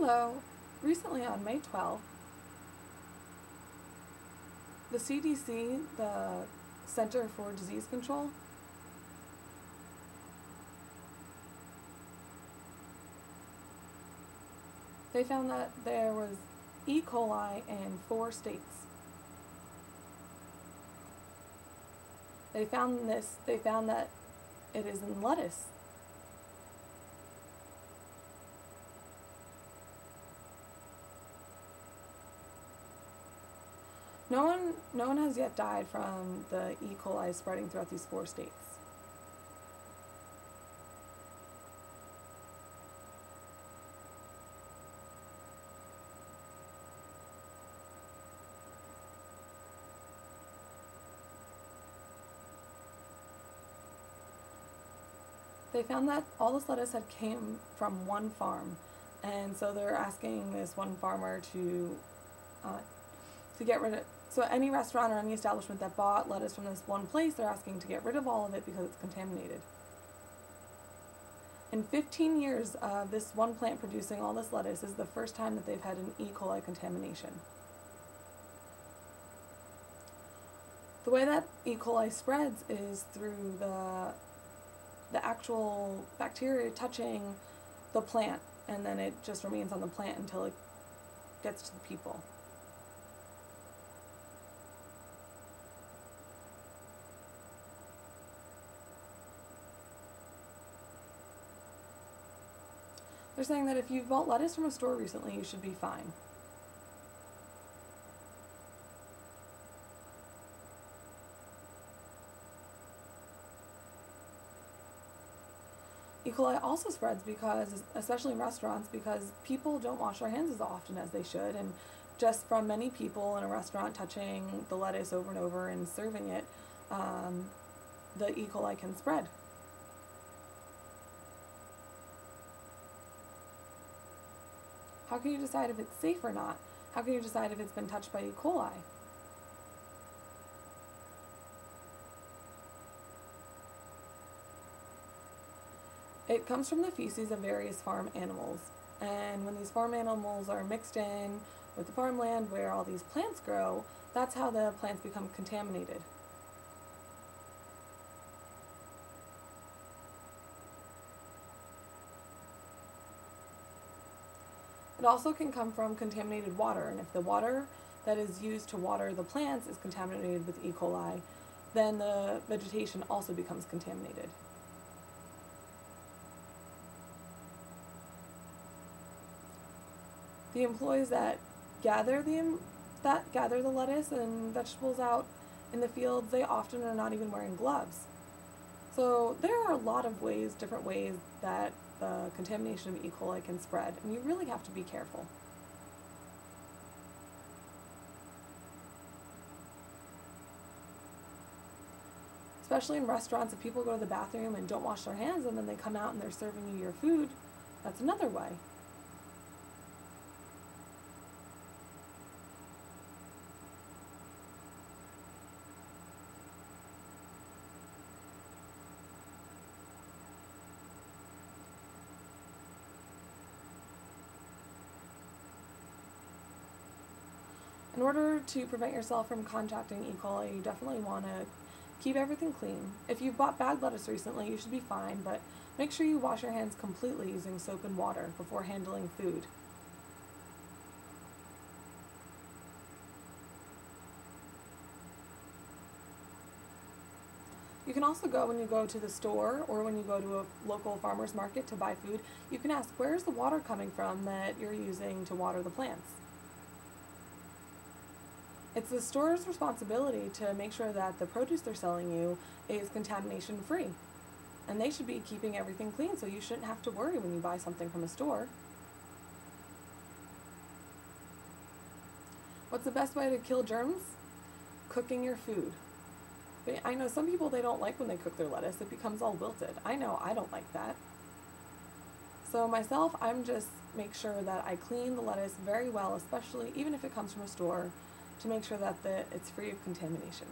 Hello. Recently on May 12th, the CDC, the Center for Disease Control, they found that there was E. coli in 4 states. They found that it is in lettuce. No one has yet died from the E. coli spreading throughout these 4 states. They found that all this lettuce had came from one farm, and so they're asking this one farmer to get rid of. So any restaurant or any establishment that bought lettuce from this one place, they're asking to get rid of all of it because it's contaminated. In 15 years of this one plant producing all this lettuce is the first time that they've had an E. coli contamination. The way that E. coli spreads is through the actual bacteria touching the plant, and then it just remains on the plant until it gets to the people. They're saying that if you bought lettuce from a store recently, you should be fine. E. coli also spreads because, especially in restaurants, because people don't wash their hands as often as they should, and just from many people in a restaurant touching the lettuce over and over and serving it, the E. coli can spread. How can you decide if it's safe or not? How can you decide if it's been touched by E. coli? It comes from the feces of various farm animals, and when these farm animals are mixed in with the farmland where all these plants grow, that's how the plants become contaminated. It also can come from contaminated water, and if the water that is used to water the plants is contaminated with E. coli, then the vegetation also becomes contaminated. The employees that gather the lettuce and vegetables out in the fields, they often are not even wearing gloves. So there are a lot of different ways that the contamination of E. coli can spread, and you really have to be careful. Especially in restaurants, if people go to the bathroom and don't wash their hands and then they come out and they're serving you your food, that's another way. In order to prevent yourself from contracting E. coli, you definitely want to keep everything clean. If you've bought bad lettuce recently, you should be fine, but make sure you wash your hands completely using soap and water before handling food. You can also go when you go to the store or when you go to a local farmer's market to buy food, you can ask, where's the water coming from that you're using to water the plants? It's the store's responsibility to make sure that the produce they're selling you is contamination free. And they should be keeping everything clean, so you shouldn't have to worry when you buy something from a store. What's the best way to kill germs? Cooking your food. But I know some people, they don't like when they cook their lettuce, it becomes all wilted. I know I don't like that. So myself, I'm just make sure that I clean the lettuce very well, especially even if it comes from a store, to make sure that it's free of contamination.